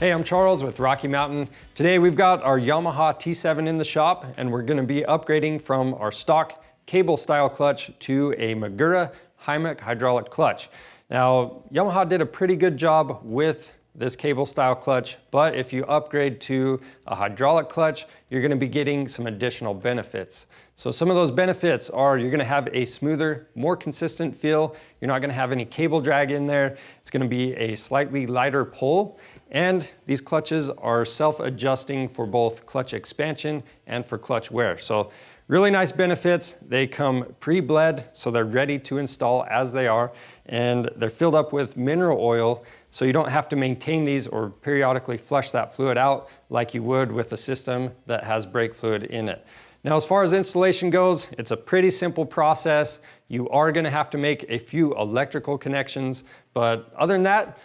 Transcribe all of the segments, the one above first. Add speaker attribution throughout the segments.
Speaker 1: Hey, I'm Charles with Rocky Mountain. Today we've got our Yamaha T7 in the shop and we're going to be upgrading from our stock cable style clutch to a Magura HYMEC hydraulic clutch. Now, Yamaha did a pretty good job with this cable style clutch, but if you upgrade to a hydraulic clutch, you're going to be getting some additional benefits. So some of those benefits are you're going to have a smoother, more consistent feel. You're not going to have any cable drag in there. It's going to be a slightly lighter pull, and these clutches are self-adjusting for both clutch expansion and for clutch wear. So really nice benefits. They come pre-bled, so they're ready to install as they are, and they're filled up with mineral oil, so you don't have to maintain these or periodically flush that fluid out like you would with a system that has brake fluid in it. Now, as far as installation goes, it's a pretty simple process. You are going to have to make a few electrical connections, but other than that,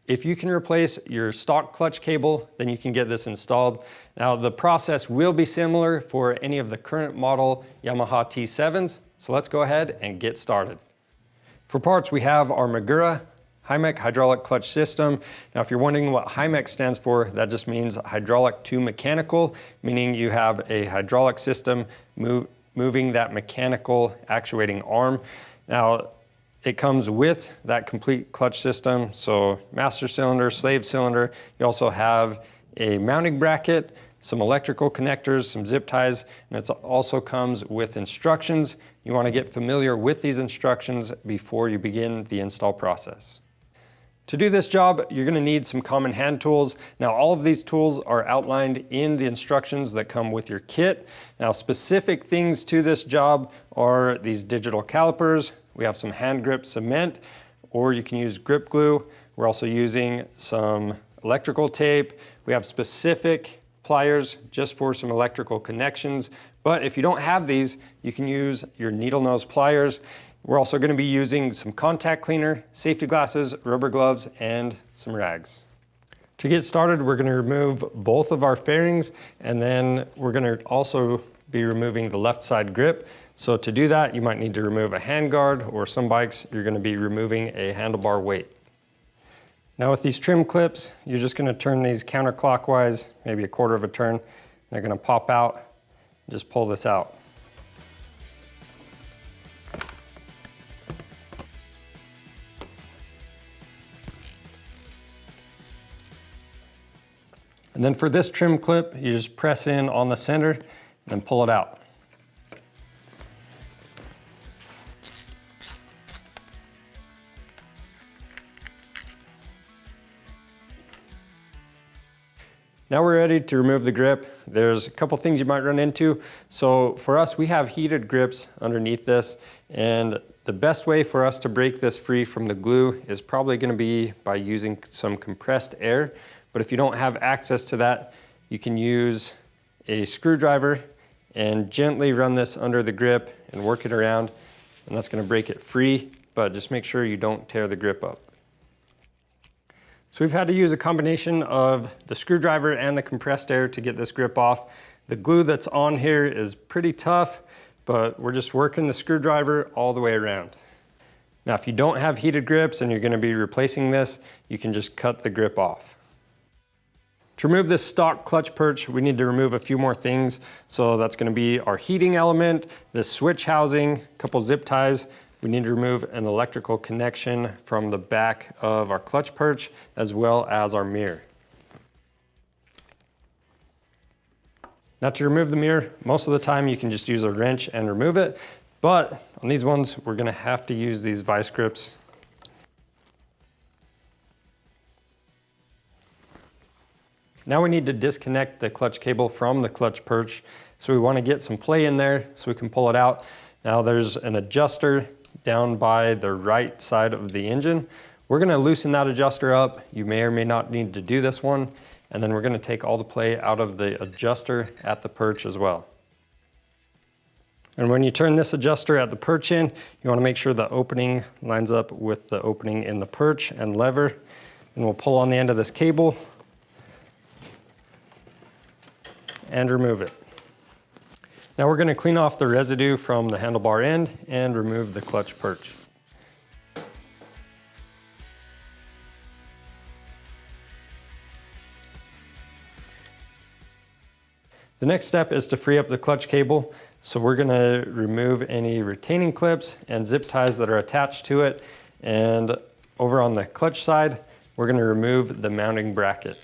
Speaker 1: if you can replace your stock clutch cable, then you can get this installed. Now, the process will be similar for any of the current model Yamaha T7s, so let's go ahead and get started. For parts, we have our Magura HYMEC hydraulic clutch system. Now, if you're wondering what HYMEC stands for, that just means hydraulic to mechanical, meaning you have a hydraulic system moving that mechanical actuating arm. Now, it comes with that complete clutch system, so master cylinder, slave cylinder. You also have a mounting bracket, some electrical connectors, some zip ties, and it also comes with instructions. You want to get familiar with these instructions before you begin the install process. To do this job, you're going to need some common hand tools. Now, all of these tools are outlined in the instructions that come with your kit. Now, specific things to this job are these digital calipers. We have some hand grip cement, or you can use grip glue. We're also using some electrical tape. We have specific pliers just for some electrical connections. But if you don't have these, you can use your needle nose pliers. We're also going to be using some contact cleaner, safety glasses, rubber gloves, and some rags. To get started, we're going to remove both of our fairings, and then we're going to also be removing the left side grip. So to do that, you might need to remove a hand guard, or some bikes, you're going to be removing a handlebar weight. Now with these trim clips, you're just going to turn these counterclockwise, maybe a quarter of a turn. They're going to pop out. Just pull this out. And then for this trim clip, you just press in on the center and then pull it out. Now we're ready to remove the grip. There's a couple things you might run into. So for us, we have heated grips underneath this, and the best way for us to break this free from the glue is probably going to be by using some compressed air. But if you don't have access to that, you can use a screwdriver and gently run this under the grip and work it around, and that's going to break it free, but just make sure you don't tear the grip up. So we've had to use a combination of the screwdriver and the compressed air to get this grip off. The glue that's on here is pretty tough, but we're just working the screwdriver all the way around. Now, if you don't have heated grips and you're going to be replacing this, you can just cut the grip off. To remove this stock clutch perch, we need to remove a few more things. So that's going to be our heating element, this switch housing, a couple zip ties. We need to remove an electrical connection from the back of our clutch perch, as well as our mirror. Now, to remove the mirror, most of the time you can just use a wrench and remove it, but on these ones, we're going to have to use these vice grips. Now we need to disconnect the clutch cable from the clutch perch. So we want to get some play in there so we can pull it out. Now there's an adjuster down by the right side of the engine. We're going to loosen that adjuster up. You may or may not need to do this one. And then we're going to take all the play out of the adjuster at the perch as well. And when you turn this adjuster at the perch in, you want to make sure the opening lines up with the opening in the perch and lever. And we'll pull on the end of this cable and remove it. Now we're going to clean off the residue from the handlebar end and remove the clutch perch. The next step is to free up the clutch cable. So we're gonna remove any retaining clips and zip ties that are attached to it. And over on the clutch side, we're gonna remove the mounting bracket.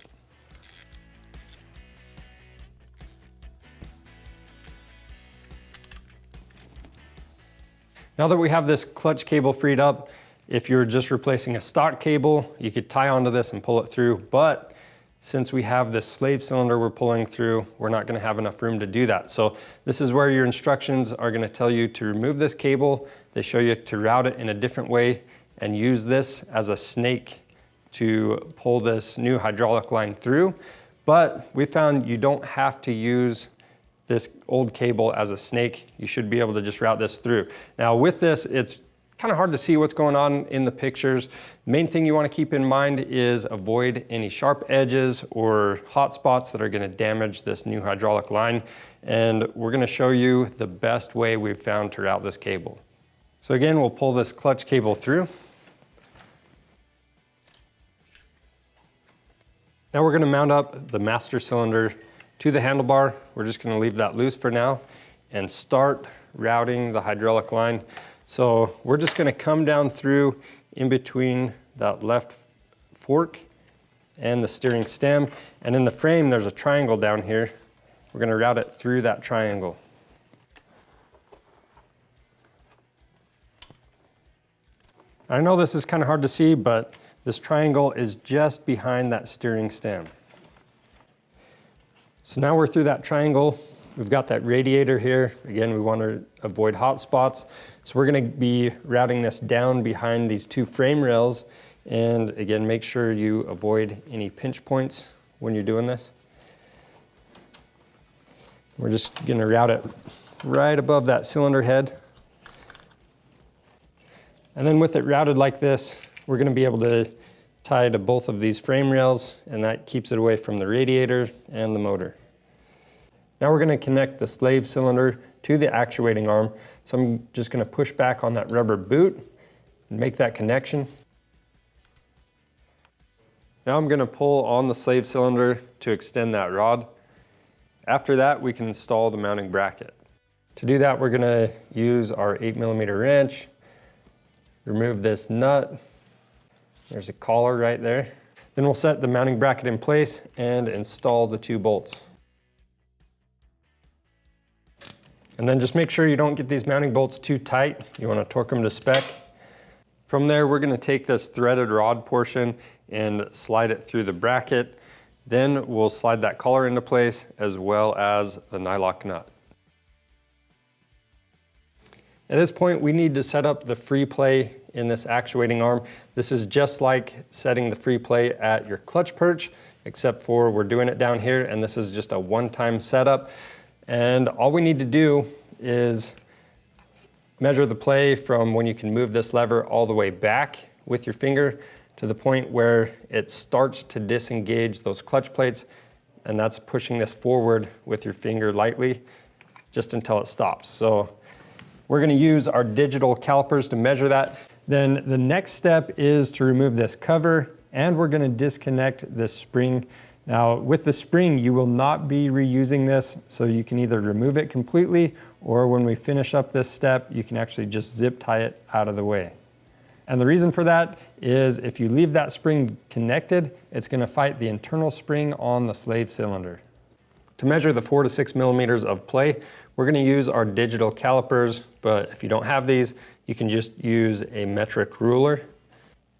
Speaker 1: Now that we have this clutch cable freed up, if you're just replacing a stock cable, you could tie onto this and pull it through. But since we have this slave cylinder we're pulling through, we're not gonna have enough room to do that. So this is where your instructions are gonna tell you to remove this cable. They show you to route it in a different way and use this as a snake to pull this new hydraulic line through. But we found you don't have to use this old cable as a snake. You should be able to just route this through. Now with this, it's kind of hard to see what's going on in the pictures. Main thing you want to keep in mind is avoid any sharp edges or hot spots that are going to damage this new hydraulic line. And we're going to show you the best way we've found to route this cable. So again, we'll pull this clutch cable through. Now we're going to mount up the master cylinder to the handlebar. We're just going to leave that loose for now and start routing the hydraulic line. So we're just going to come down through in between that left fork and the steering stem. And in the frame, there's a triangle down here. We're going to route it through that triangle. I know this is kind of hard to see, but this triangle is just behind that steering stem. So now we're through that triangle. We've got that radiator here. Again, we want to avoid hot spots. So we're going to be routing this down behind these two frame rails. And again, make sure you avoid any pinch points when you're doing this. We're just going to route it right above that cylinder head. And then with it routed like this, we're going to be able to tie to both of these frame rails, and that keeps it away from the radiator and the motor. Now we're going to connect the slave cylinder to the actuating arm. So I'm just going to push back on that rubber boot and make that connection. Now I'm going to pull on the slave cylinder to extend that rod. After that, we can install the mounting bracket. To do that, we're going to use our 8mm wrench, remove this nut. There's a collar right there. Then we'll set the mounting bracket in place and install the two bolts. And then just make sure you don't get these mounting bolts too tight. You want to torque them to spec. From there, we're going to take this threaded rod portion and slide it through the bracket. Then we'll slide that collar into place as well as the nylock nut. At this point, we need to set up the free play in this actuating arm. This is just like setting the free play at your clutch perch, except for we're doing it down here, and this is just a one-time setup. And all we need to do is measure the play from when you can move this lever all the way back with your finger to the point where it starts to disengage those clutch plates, and that's pushing this forward with your finger lightly just until it stops. So we're going to use our digital calipers to measure that. Then the next step is to remove this cover, and we're going to disconnect this spring. Now with the spring, you will not be reusing this, so you can either remove it completely, or when we finish up this step, you can actually just zip tie it out of the way. And the reason for that is if you leave that spring connected, it's going to fight the internal spring on the slave cylinder. To measure the 4 to 6 millimeters of play, we're going to use our digital calipers, but if you don't have these, you can just use a metric ruler.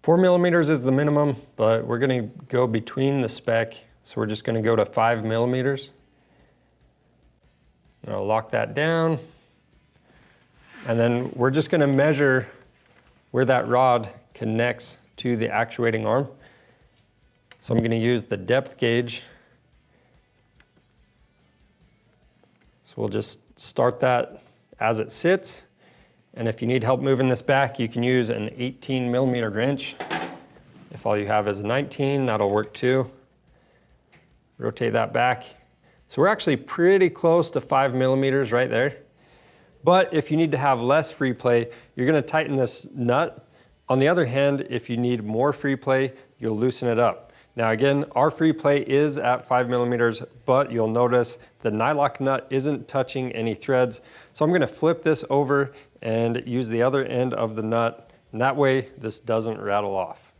Speaker 1: 4 millimeters is the minimum, but we're going to go between the spec. So we're just going to go to 5 millimeters. And I'll lock that down. And then we're just going to measure where that rod connects to the actuating arm. So I'm going to use the depth gauge. So we'll just start that as it sits. And if you need help moving this back, you can use an 18mm wrench. If all you have is a 19, that'll work too. Rotate that back. So we're actually pretty close to 5 millimeters right there. But if you need to have less free play, you're going to tighten this nut. On the other hand, if you need more free play, you'll loosen it up. Now again, our free play is at 5mm, but you'll notice the nylock nut isn't touching any threads. So I'm gonna flip this over and use the other end of the nut, and that way this doesn't rattle off.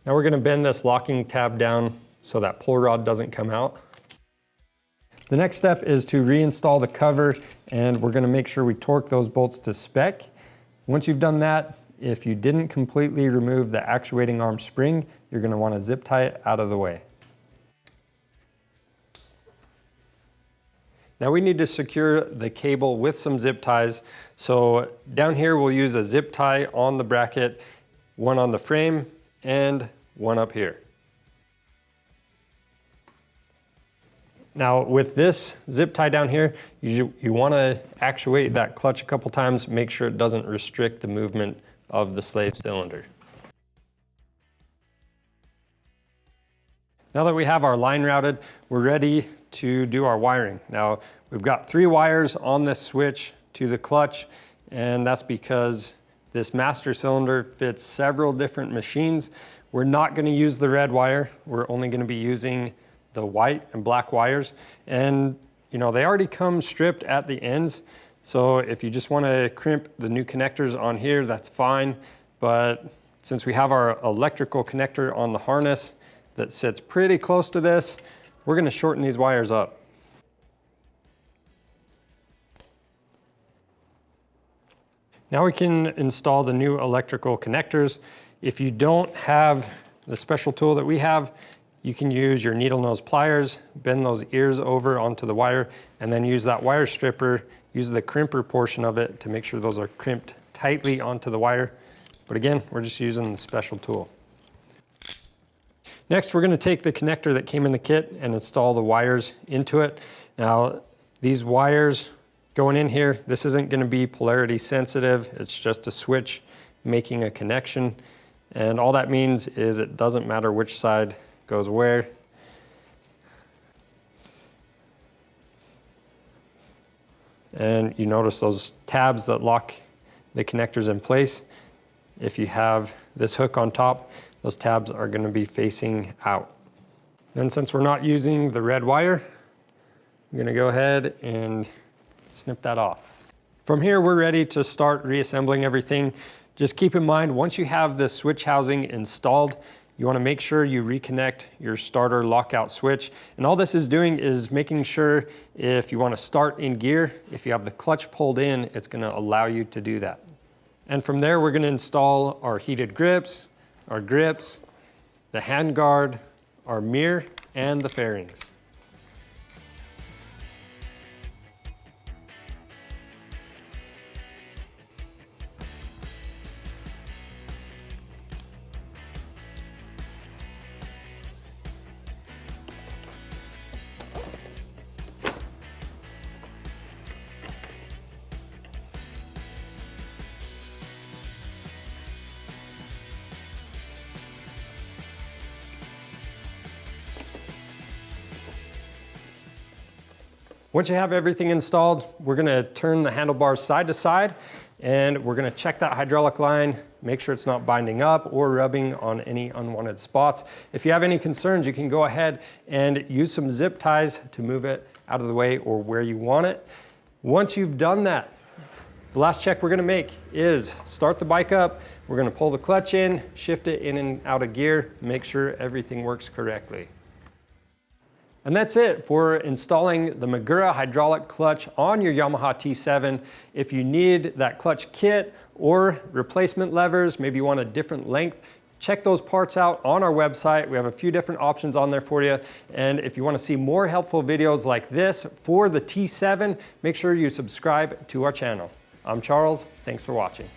Speaker 1: Now we're gonna bend this locking tab down so that pull rod doesn't come out. The next step is to reinstall the cover, and we're gonna make sure we torque those bolts to spec. Once you've done that, if you didn't completely remove the actuating arm spring, you're gonna wanna zip tie it out of the way. Now we need to secure the cable with some zip ties. So down here we'll use a zip tie on the bracket, one on the frame and one up here. Now with this zip tie down here, you want to actuate that clutch a couple times, make sure it doesn't restrict the movement of the slave cylinder. Now that we have our line routed, we're ready to do our wiring. Now we've got 3 wires on this switch to the clutch, and that's because this master cylinder fits several different machines. We're not going to use the red wire. We're only going to be using the white and black wires, and you know, they already come stripped at the ends, so if you just want to crimp the new connectors on here, that's fine. But since we have our electrical connector on the harness that sits pretty close to this, we're going to shorten these wires up. Now we can install the new electrical connectors. If you don't have the special tool that we have, you can use your needle nose pliers, bend those ears over onto the wire, and then use that wire stripper, use the crimper portion of it to make sure those are crimped tightly onto the wire. But again, we're just using the special tool. Next, we're gonna take the connector that came in the kit and install the wires into it. Now, these wires going in here, this isn't gonna be polarity sensitive, it's just a switch making a connection. And all that means is it doesn't matter which side goes where. And you notice those tabs that lock the connectors in place. If you have this hook on top, those tabs are going to be facing out. And since we're not using the red wire, I'm going to go ahead and snip that off. From here, we're ready to start reassembling everything. Just keep in mind, once you have the switch housing installed, you want to make sure you reconnect your starter lockout switch. And all this is doing is making sure if you want to start in gear, if you have the clutch pulled in, it's going to allow you to do that. And from there, we're going to install our heated grips, our grips, the handguard, our mirror, and the fairings. Once you have everything installed, we're gonna turn the handlebars side to side, and we're gonna check that hydraulic line, make sure it's not binding up or rubbing on any unwanted spots. If you have any concerns, you can go ahead and use some zip ties to move it out of the way or where you want it. Once you've done that, the last check we're gonna make is start the bike up, we're gonna pull the clutch in, shift it in and out of gear, make sure everything works correctly. And that's it for installing the Magura hydraulic clutch on your Yamaha T7. If you need that clutch kit or replacement levers, maybe you want a different length, check those parts out on our website. We have a few different options on there for you. And if you want to see more helpful videos like this for the T7, make sure you subscribe to our channel. I'm Charles, thanks for watching.